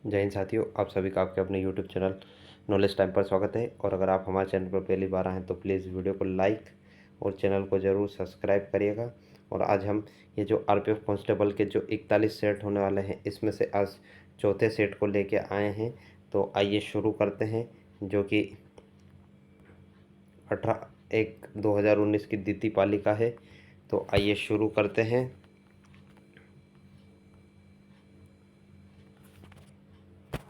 जय हिंद साथियों, आप सभी का आपके अपने यूट्यूब चैनल नॉलेज टाइम पर स्वागत है। और अगर आप हमारे चैनल पर पहली बार आए हैं तो प्लीज़ वीडियो को लाइक और चैनल को ज़रूर सब्सक्राइब करिएगा। और आज हम ये जो आरपीएफ कांस्टेबल के जो 41 सेट होने वाले हैं, इसमें से आज चौथे सेट को लेके आए हैं। तो आइए शुरू करते हैं, जो कि 18/1/2019 की द्वितीय पालिका है। तो आइए शुरू करते हैं।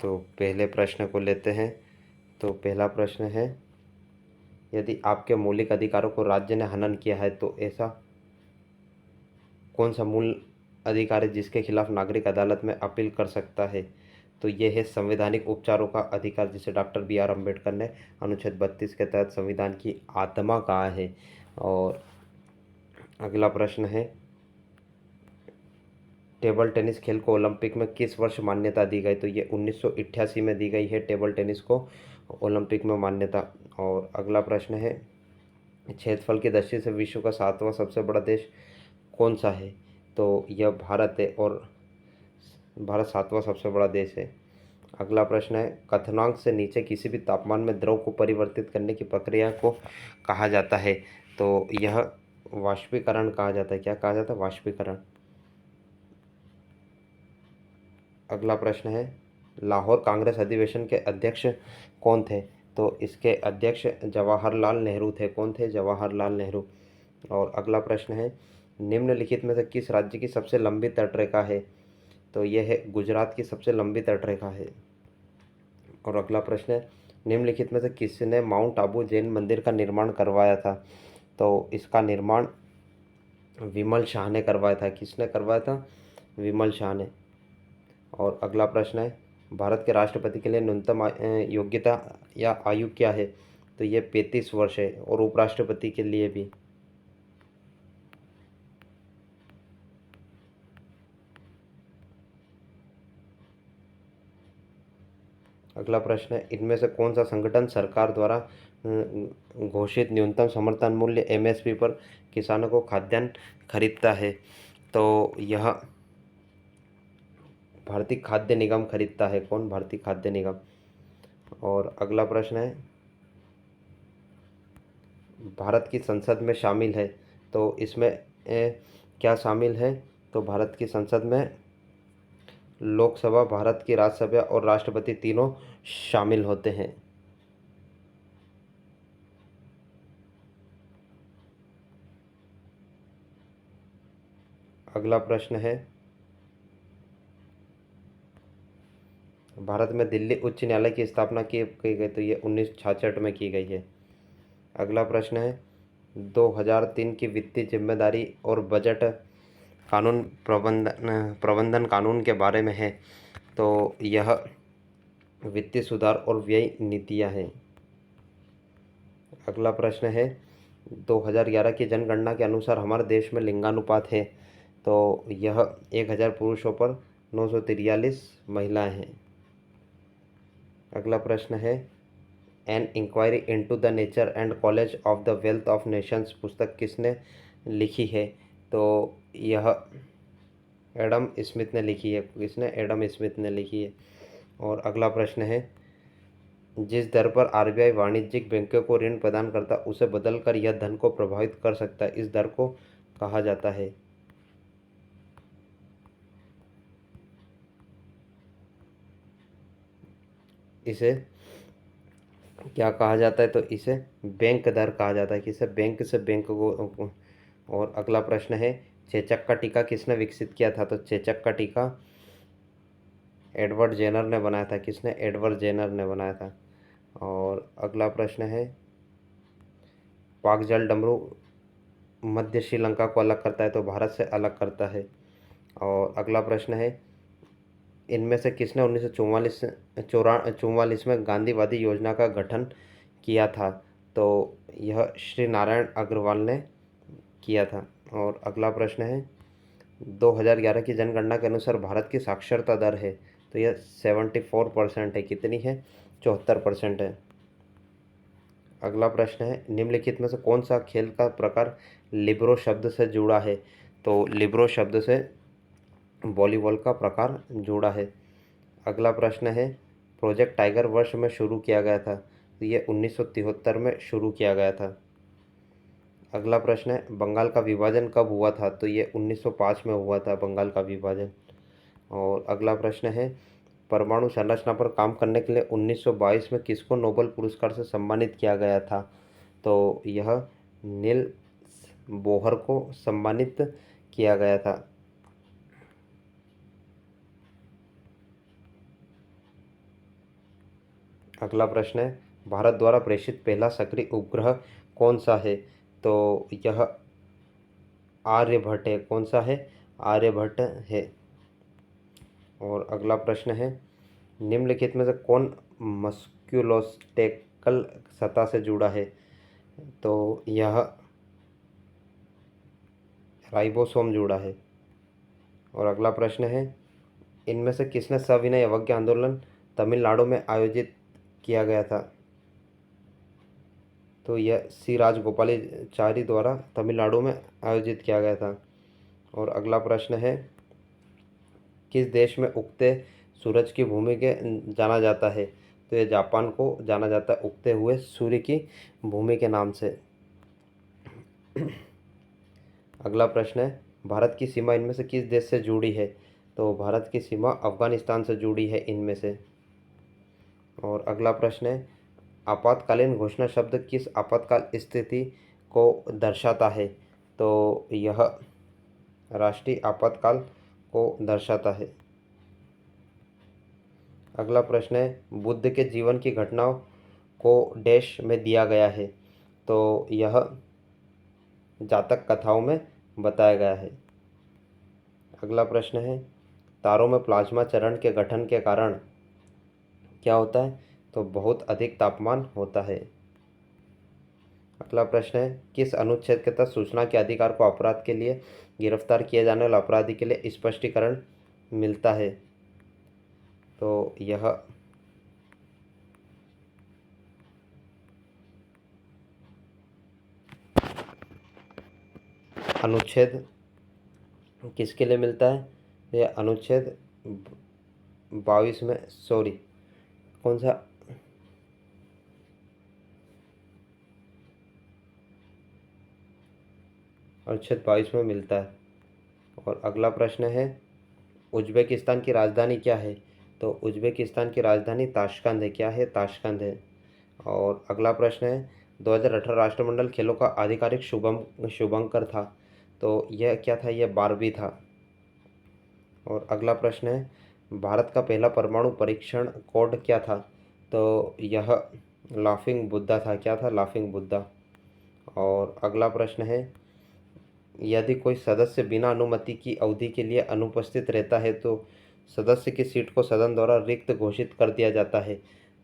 तो पहले प्रश्न को लेते हैं। तो पहला प्रश्न है, यदि आपके मौलिक अधिकारों को राज्य ने हनन किया है तो ऐसा कौन सा मूल अधिकार है जिसके खिलाफ नागरिक अदालत में अपील कर सकता है? तो ये है संवैधानिक उपचारों का अधिकार, जिसे डॉक्टर बी.आर. अम्बेडकर ने अनुच्छेद 32 के तहत संविधान की आत्मा कहा है। और अगला प्रश्न है, टेबल टेनिस खेल को ओलंपिक में किस वर्ष मान्यता दी गई? तो ये 1988 में दी गई है टेबल टेनिस को ओलंपिक में मान्यता। और अगला प्रश्न है, क्षेत्रफल की दृष्टि से विश्व का 7वां सबसे बड़ा देश कौन सा है? तो यह भारत है, और भारत 7वां सबसे बड़ा देश है। अगला प्रश्न है, क्वथनांक से नीचे किसी भी तापमान में द्रव को परिवर्तित करने की प्रक्रिया को कहा जाता है? तो यह वाष्पीकरण कहा जाता है। क्या कहा जाता है? वाष्पीकरण। अगला प्रश्न है, लाहौर कांग्रेस अधिवेशन के अध्यक्ष कौन थे? तो इसके अध्यक्ष जवाहरलाल नेहरू थे। कौन थे? जवाहरलाल नेहरू। और अगला प्रश्न है, निम्नलिखित में से किस राज्य की सबसे लंबी तटरेखा है? तो यह है गुजरात की सबसे लंबी तटरेखा है। और अगला प्रश्न है, निम्नलिखित में से किसने माउंट आबू जैन मंदिर का निर्माण करवाया था? तो इसका निर्माण विमल शाह ने करवाया था। किसने करवाया था? विमल शाह ने। और अगला प्रश्न है, भारत के राष्ट्रपति के लिए न्यूनतम योग्यता या आयु क्या है? तो ये 35 वर्ष है। और उपराष्ट्रपति के लिए भी। अगला प्रश्न है, इनमें से कौन सा संगठन सरकार द्वारा घोषित न्यूनतम समर्थन मूल्य एमएसपी पर किसानों को खाद्यान्न खरीदता है? तो यह भारतीय खाद्य निगम खरीदता है। कौन? भारतीय खाद्य निगम। और अगला प्रश्न है, भारत की संसद में शामिल है, तो इसमें क्या शामिल है? तो भारत की संसद में लोकसभा, भारत की राज्यसभा और राष्ट्रपति तीनों शामिल होते हैं। अगला प्रश्न है, भारत में दिल्ली उच्च न्यायालय की स्थापना की गई? तो ये 1966 में की गई है। अगला प्रश्न है, 2003 की वित्तीय जिम्मेदारी और बजट कानून प्रबंधन कानून के बारे में है। तो यह वित्तीय सुधार और व्यय नीतियाँ हैं। अगला प्रश्न है, 2011 की जनगणना के अनुसार हमारे देश में लिंगानुपात है। तो यह 1000 पुरुषों पर 943 महिलाएं हैं। अगला प्रश्न है, an inquiry into the nature and college of the wealth of nations पुस्तक किसने लिखी है? तो यह एडम स्मिथ ने लिखी है। किसने? एडम स्मिथ ने लिखी है। और अगला प्रश्न है, जिस दर पर आरबीआई वाणिज्यिक बैंकों को ऋण प्रदान करता है उसे बदलकर यह धन को प्रभावित कर सकता है, इस दर को कहा जाता है? इसे क्या कहा जाता है? तो इसे बैंक दर कहा जाता है। किसे? बैंक से बैंक को। और अगला प्रश्न है, चेचक का टीका किसने विकसित किया था? तो चेचक का टीका एडवर्ड जेनर ने बनाया था। किसने? एडवर्ड जेनर ने बनाया था। और अगला प्रश्न है, पाक जल डमरू मध्य श्रीलंका को अलग करता है, तो भारत से अलग करता है। और अगला प्रश्न है, इनमें से किसने 1944 में गांधीवादी योजना का गठन किया था? तो यह श्री नारायण अग्रवाल ने किया था। और अगला प्रश्न है, 2011 की जनगणना के अनुसार भारत की साक्षरता दर है, तो यह 74% है। कितनी है? 74% है। अगला प्रश्न है, निम्नलिखित में से कौन सा खेल का प्रकार लिब्रो शब्द से जुड़ा है? तो लिब्रो शब्द से वॉलीबॉल का प्रकार जुड़ा है। अगला प्रश्न है, प्रोजेक्ट टाइगर वर्ष में शुरू किया गया था? तो ये 1973 में शुरू किया गया था। अगला प्रश्न है, बंगाल का विभाजन कब हुआ था? तो ये 1905 में हुआ था बंगाल का विभाजन। और अगला प्रश्न है, परमाणु संरचना पर काम करने के लिए 1922 में किसको नोबेल पुरस्कार से सम्मानित किया गया था? तो यह नील्स बोहर को सम्मानित किया गया था। अगला प्रश्न है, भारत द्वारा प्रेषित पहला सक्रिय उपग्रह कौन सा है? तो यह आर्यभट्ट है। कौन सा है? आर्यभट्ट है। और अगला प्रश्न है, निम्नलिखित में से कौन मस्क्यूलोस्केलेटल सतह से जुड़ा है? तो यह राइबोसोम जुड़ा है। और अगला प्रश्न है, इनमें से किसने सविनय अवज्ञा आंदोलन तमिलनाडु में आयोजित किया गया था? तो यह सी राजगोपालाचारी द्वारा तमिलनाडु में आयोजित किया गया था। और अगला प्रश्न है, किस देश में उगते सूरज की भूमि के जाना जाता है? तो ये जापान को जाना जाता है उगते हुए सूर्य की भूमि के नाम से। अगला प्रश्न है, भारत की सीमा इनमें से किस देश से जुड़ी है? तो भारत की सीमा अफगानिस्तान से जुड़ी है इनमें से। और अगला प्रश्न है, आपातकालीन घोषणा शब्द किस आपातकाल स्थिति को दर्शाता है? तो यह राष्ट्रीय आपातकाल को दर्शाता है। अगला प्रश्न है, बुद्ध के जीवन की घटनाओं को डैश में दिया गया है? तो यह जातक कथाओं में बताया गया है। अगला प्रश्न है, तारों में प्लाज्मा चरण के गठन के कारण क्या होता है? तो बहुत अधिक तापमान होता है। अगला प्रश्न है, किस अनुच्छेद के तहत सूचना के अधिकार को अपराध के लिए गिरफ्तार किए जाने वाले अपराधी के लिए स्पष्टीकरण मिलता है? तो यह अनुच्छेद किसके लिए मिलता है? यह अनुच्छेद 22 में, सॉरी, कौन सा? अनुच्छेद 22 में मिलता है। और अगला प्रश्न है, उज्बेकिस्तान की राजधानी क्या है? तो उज्बेकिस्तान की राजधानी ताशकंद है। क्या है? ताशकंद है। और अगला प्रश्न है, 2018 राष्ट्रमंडल खेलों का आधिकारिक शुभंकर था? तो यह क्या था? यह 12वीं था। और अगला प्रश्न है, भारत का पहला परमाणु परीक्षण कोड क्या था? तो यह लाफिंग बुद्धा था। क्या था? लाफिंग बुद्धा। और अगला प्रश्न है, यदि कोई सदस्य बिना अनुमति की अवधि के लिए अनुपस्थित रहता है तो सदस्य की सीट को सदन द्वारा रिक्त घोषित कर दिया जाता है?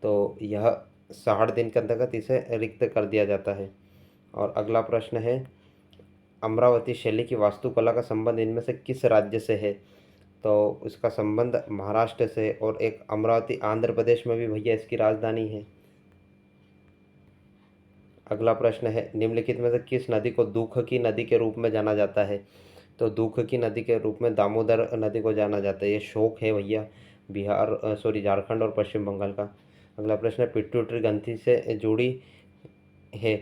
तो यह 60 दिन के अंतर्गत इसे रिक्त कर दिया जाता है। और अगला प्रश्न है, अमरावती शैली की वास्तुकला का संबंध इनमें से किस राज्य से है? तो इसका संबंध महाराष्ट्र से, और एक अमरावती आंध्र प्रदेश में भी भैया इसकी राजधानी है। अगला प्रश्न है, निम्नलिखित में से किस नदी को दुख की नदी के रूप में जाना जाता है? तो दुख की नदी के रूप में दामोदर नदी को जाना जाता है। ये शोक है भैया बिहार, सॉरी, झारखंड और पश्चिम बंगाल का। अगला प्रश्न है, पिट्यूटरी ग्रंथि से जुड़ी है?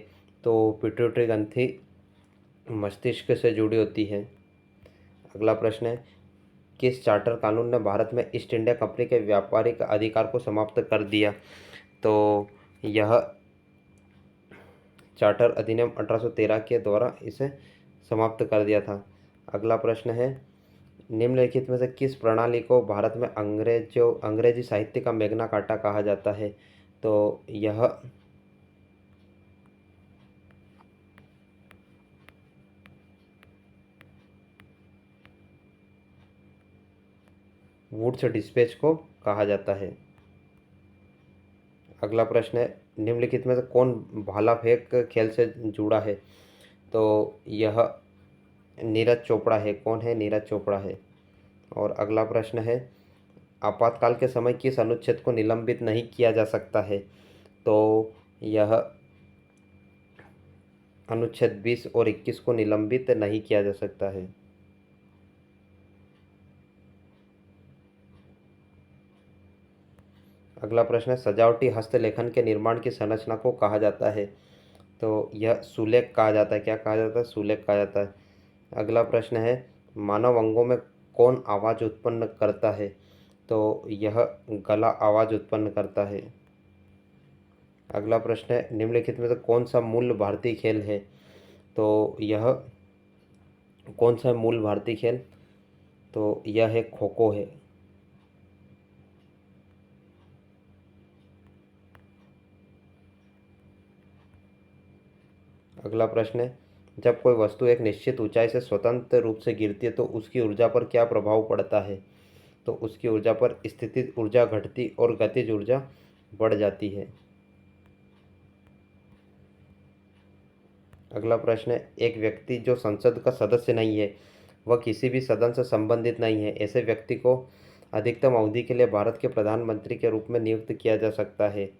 तो पिट्यूटरी ग्रंथि मस्तिष्क से जुड़ी होती है। अगला प्रश्न है, किस चार्टर कानून ने भारत में ईस्ट इंडिया कंपनी के व्यापारिक अधिकार को समाप्त कर दिया? तो यह चार्टर अधिनियम 1813 के द्वारा इसे समाप्त कर दिया था। अगला प्रश्न है, निम्नलिखित में से किस प्रणाली को भारत में अंग्रेजी साहित्य का मैग्ना कार्टा कहा जाता है? तो यह वुड्स डिस्पैच को कहा जाता है। अगला प्रश्न है, निम्नलिखित में से कौन भाला फेंक खेल से जुड़ा है? तो यह नीरज चोपड़ा है। कौन है? नीरज चोपड़ा है। और अगला प्रश्न है, आपातकाल के समय किस अनुच्छेद को निलंबित नहीं किया जा सकता है? तो यह अनुच्छेद 20 और 21 को निलंबित नहीं किया जा सकता है। अगला प्रश्न है, सजावटी हस्तलेखन के निर्माण की संरचना को कहा जाता है? तो यह सुलेख कहा जाता है। क्या कहा जाता है? सुलेख कहा जाता है। अगला प्रश्न है, मानव अंगों में कौन आवाज़ उत्पन्न करता है? तो यह गला आवाज़ उत्पन्न करता है। अगला प्रश्न है, निम्नलिखित में से कौन सा मूल भारतीय खेल है? तो यह कौन सा मूल भारतीय खेल? तो यह है खो खो है। अगला प्रश्न है, जब कोई वस्तु एक निश्चित ऊंचाई से स्वतंत्र रूप से गिरती है तो उसकी ऊर्जा पर क्या प्रभाव पड़ता है? तो उसकी ऊर्जा पर स्थितिज ऊर्जा घटती और गतिज ऊर्जा बढ़ जाती है। अगला प्रश्न है, एक व्यक्ति जो संसद का सदस्य नहीं है, वह किसी भी सदन से संबंधित नहीं है, ऐसे व्यक्ति को अधिकतम अवधि के लिए भारत के प्रधानमंत्री के रूप में नियुक्त किया जा सकता है।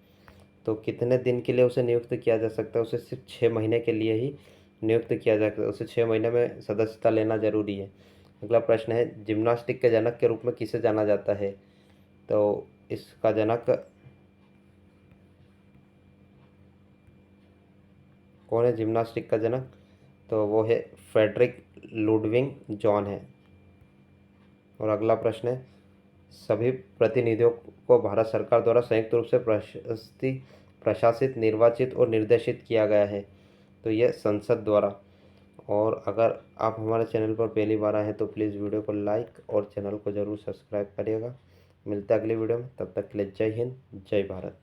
तो कितने दिन के लिए उसे नियुक्त किया जा सकता है? उसे सिर्फ 6 महीने के लिए ही नियुक्त किया जा सकता है। उसे 6 महीने में सदस्यता लेना जरूरी है। अगला प्रश्न है, जिम्नास्टिक के जनक के रूप में किसे जाना जाता है? तो इसका जनक कौन है? जिम्नास्टिक का जनक तो वो है फ्रेडरिक लुडविग जॉन है। और अगला प्रश्न है, सभी प्रतिनिधियों को भारत सरकार द्वारा संयुक्त रूप से प्रशासित, निर्वाचित और निर्देशित किया गया है। तो यह संसद द्वारा। और अगर आप हमारे चैनल पर पहली बार आए हैं तो प्लीज़ वीडियो को लाइक और चैनल को ज़रूर सब्सक्राइब करिएगा। मिलते हैं अगली वीडियो में, तब तक के लिए जय हिंद, जय भारत।